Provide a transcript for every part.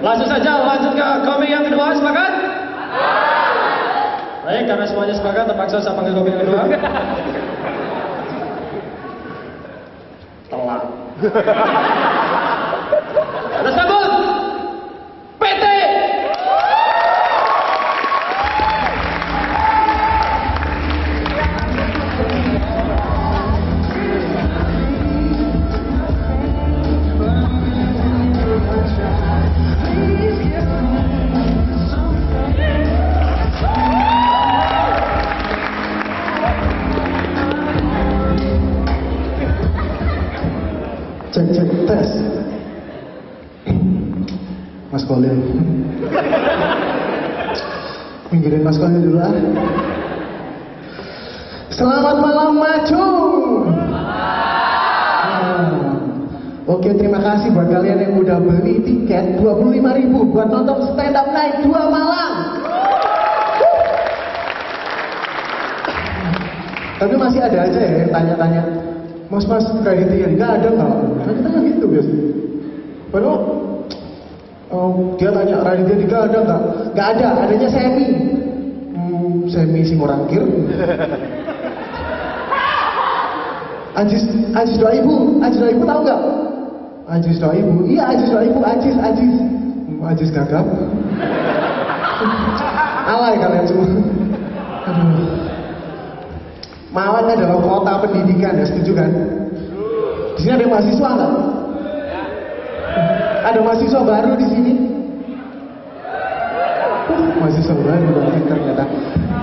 Langsung saja lanjut ke komik yang kedua, sepakat? Baik, karena semuanya sepakat, terpaksa saya panggil komik yang kedua. Telat. Kita sambut PT. Cek tes. Mas Kolil. Pinggirin Mas Kolil dulu ah. Selamat malam Maju. Oke, terima kasih buat kalian yang udah beli tiket 25.000 buat nonton stand up night 2 malam. Tapi masih ada aja ya yang tanya-tanya, Mas kreditnya nggak ada nggak? Tanya gitu biasanya. Padahal dia tanya Raditya Dika ada nggak? Nggak ada, adanya Semi. Semi Simorangkir. Ajis doa ibu tahu nggak? Ajis doa ibu, iya Ajis doa ibu, Ajis gagap. Alay kalian semua. Malang adalah kota pendidikan, ya setuju kan? Di sini ada mahasiswa nggak? Ada mahasiswa baru di sini? Mahasiswa baru banget ternyata.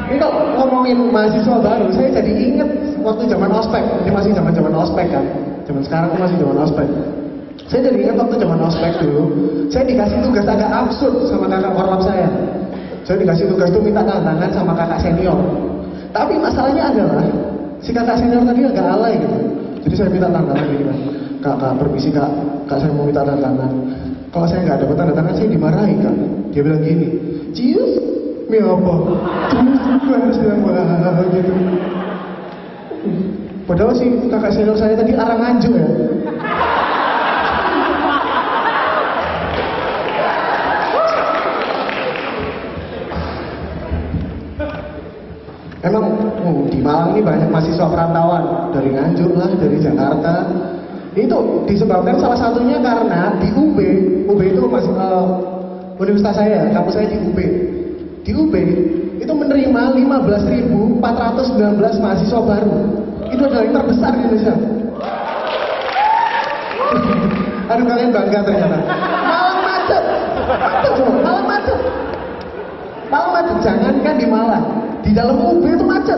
Ini kalau ngomongin mahasiswa baru, saya jadi inget waktu zaman ospek. Ini masih zaman ospek kan? Zaman sekarang masih zaman ospek. Saya jadi inget waktu zaman ospek dulu, saya dikasih tugas agak absurd sama kakak korlap saya. Saya dikasih tugas tuh minta tantangan sama kakak senior. Tapi masalahnya adalah si kakak senior tadi agak alay gitu. Jadi saya minta tantangan begini, kak permisi kak saya mau minta tantangan. Kalau saya nggak dapat tanda tangan saya dimarahi kak. Dia bilang gini, cius, mi apa? Cius juga bilang gitu. Padahal si kakak senior saya tadi arang anjo ya. Emang di Malang ini banyak mahasiswa perantauan dari Nganjuk lah, dari Jakarta. Itu disebabkan salah satunya karena di UB itu universitas saya, kampus saya di UB. Di UB itu menerima 15.419 mahasiswa baru. Itu adalah yang terbesar di Indonesia. Aduh kalian bangga ternyata. Malang macet, Malang macet. Jangankan di Malang. Di dalam UB itu macet.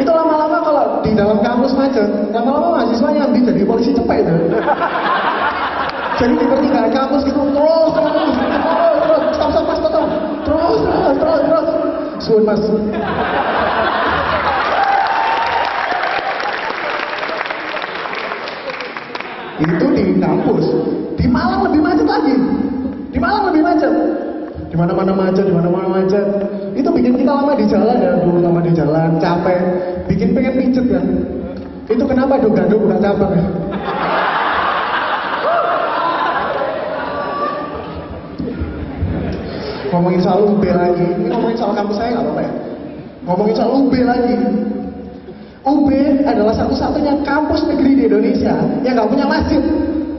Itu lama-lama kalau di dalam kampus macet, lama-lama mahasiswanya ambil jadi polisi cepet itu. Jadi di pertigaan kampus gitu terus, stop, terus. Suun mas. Itu di kampus. Di Malang lebih macet lagi. Di mana-mana macet. Itu bikin kita lama di jalan ya, lama di jalan, capek, bikin pengen pijet kan. Itu kenapa Gado buka cabang ya? Ngomongin soal UB lagi, ini ngomongin soal kampus saya nggak apa-apa ya? Ngomongin soal UB lagi. UB adalah satu-satunya kampus negeri di Indonesia yang nggak punya masjid.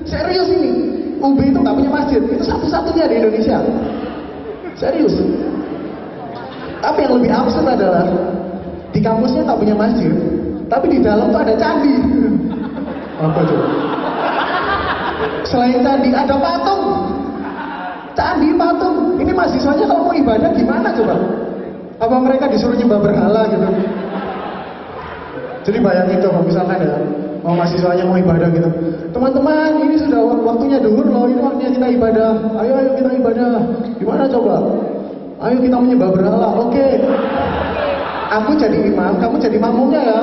Serius ini, UB itu nggak punya masjid, itu satu-satunya di Indonesia. Serius. Tapi yang lebih absurd adalah di kampusnya tak punya masjid, tapi di dalam tuh ada candi. Apa tuh? Selain candi ada patung. Candi, patung. Ini mahasiswanya kalau mau ibadah gimana coba? Apa mereka disuruh nyembah berhala gitu? Jadi bayangin coba misalkan ya, mau mahasiswanya mau ibadah gitu. Teman-teman, ini sudah waktunya duhur loh, ini waktunya kita ibadah. Ayo kita ibadah. Gimana coba? Ayo kita menyembah berhala. Oke. Aku jadi imam, kamu jadi makmumnya ya.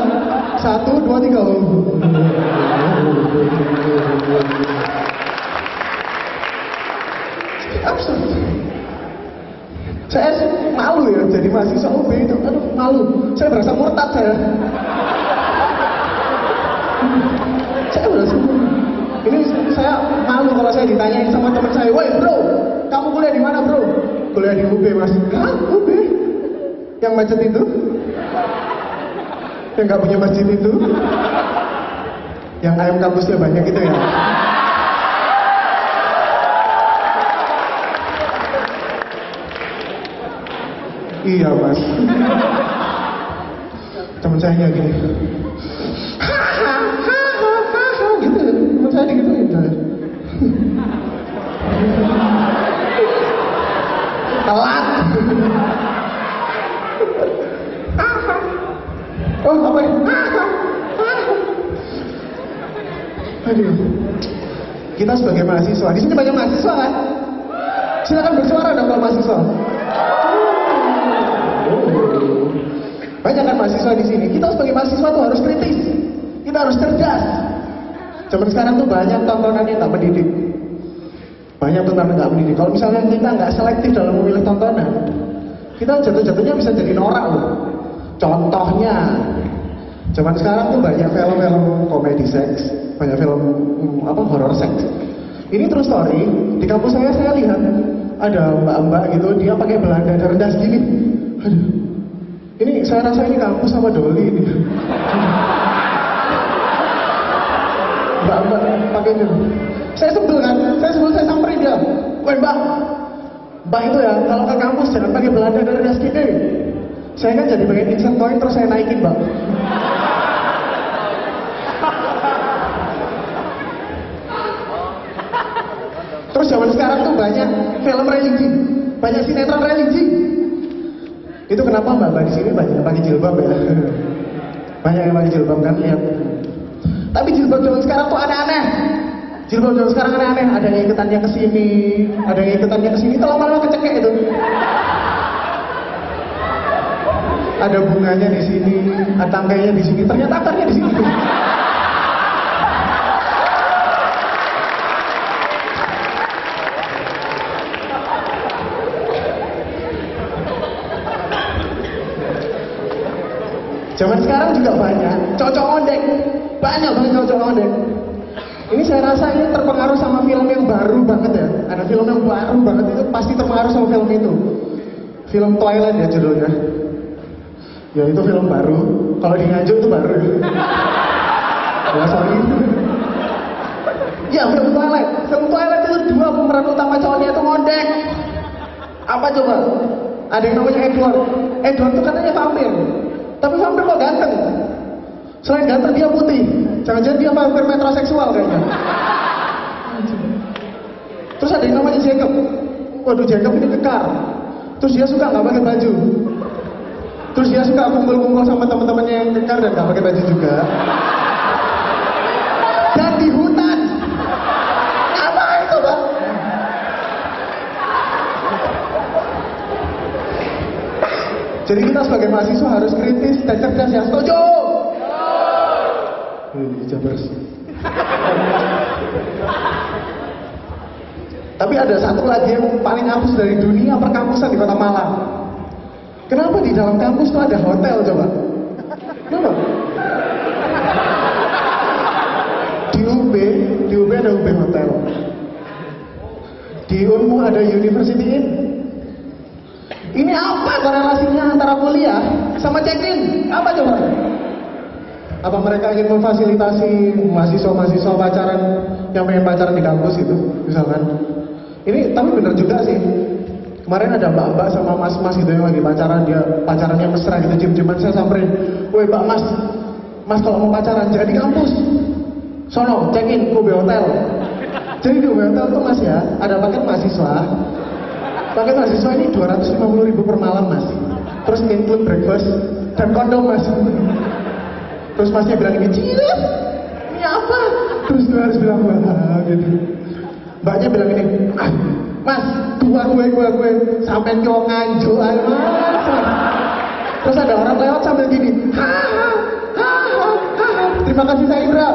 1, 2, 3. Absurd. Saya malu ya jadi mahasiswa UB itu. Aduh, malu. Saya berasa murtad saya. Saya berasa murtad. Ini saya malu kalau saya ditanyain sama teman saya, woi bro, kamu kuliah di mana bro? Kuliah di UB mas. Hah? UB? Yang macet itu? Yang nggak punya masjid itu? Yang ayam kampusnya banyak itu ya? Iya mas. Teman saya kayak gini. Gitu, teman saya digituin. Telat. Oh, apa ya? Aduh. Kita sebagai mahasiswa, di sini banyak mahasiswa kan? Silakan bersuara dong kalau mahasiswa. Banyak kan mahasiswa di sini. Kita sebagai mahasiswa tuh harus kritis. Kita harus cerdas. Zaman sekarang tuh banyak tontonan yang nggak mendidik. Banyak tontonan nggak mendidik. Kalau misalnya kita nggak selektif dalam memilih tontonan, kita jatuh-jatuhnya bisa jadi norak loh. Contohnya, zaman sekarang tuh banyak film-film komedi seks, banyak film horor seks. Ini true story. Di kampus saya lihat ada mbak-mbak gitu, dia pakai belanda rendah segini. Aduh, ini saya rasa ini kampus sama doli ini. Mbak-mbak pakai itu. Saya sebel kan, saya samperin dia. Woi mbak itu ya, kalau ke kampus jangan pakai belanda rendah segini. Saya kan jadi pengen insert point terus saya naikin mbak. Terus zaman sekarang tuh banyak film religi, banyak sinetron religi. Itu kenapa mbak di sini banyak yang pakai jilbab ya? Banyak yang pakai jilbab kan, lihat. Tapi jilbab zaman sekarang tuh aneh-aneh. Jilbab zaman sekarang aneh-aneh. Ada yang iketannya ke sini, ada yang iketannya ke sini. Itu lama-lama kecekek itu. Ada bunganya di sini, ada tangkainya di sini. Ternyata akarnya di sini. Zaman sekarang juga banyak cocok ondek, banyak banget cocok ondek. Ini saya rasa ini terpengaruh sama film yang baru banget ya. Ada film yang baru banget itu pasti terpengaruh sama film itu. Film Twilight ya judulnya. Ya itu film baru. Kalau di Nganjuk itu baru. Ya sorry. Ya film Twilight. Film Twilight itu dua pemeran utama cowoknya itu ngondek. Apa coba? Ada yang namanya Edward. Edward itu katanya vampir. Tapi vampir kok ganteng? Selain ganteng dia putih. Jangan-jangan dia vampir metroseksual kayaknya. Terus ada yang namanya Jacob. Waduh Jacob ini kekar. Terus dia suka nggak pakai baju. Terus dia suka kumpul-kumpul sama teman-temannya yang kekar dan nggak pakai baju juga. Dan di hutan. Apa itu bang? Jadi kita sebagai mahasiswa harus kritis dan cerdas ya. Setuju? Jabers. Tapi ada satu lagi yang paling hapus dari dunia perkampusan di Kota Malang. Kenapa di dalam kampus tuh ada hotel coba? Kenapa? Di UB ada UB Hotel. Di Unmu ada University Inn. Ini apa korelasinya antara kuliah sama check-in? Apa coba? Apa mereka ingin memfasilitasi mahasiswa-mahasiswa pacaran yang pengen pacaran di kampus itu, misalkan? Ini tapi bener juga sih. Kemarin ada mbak-mbak sama mas-mas gitu yang lagi pacaran, dia pacarannya mesra gitu, cium-ciuman, saya samperin, woi mbak mas kalau mau pacaran jangan di kampus, sono check-in UB Hotel. Jadi di UB Hotel tuh mas ya, ada paket mahasiswa. Paket mahasiswa ini 250.000 per malam mas. Terus include breakfast dan kondom mas. Terus masnya bilang ini cilep, ini apa? Terus gue harus bilang wah gitu. Mbaknya bilang ini, mas, gue sampai nyong nganjuk mas. Terus ada orang lewat sambil gini, ha. Terima kasih saya Indra.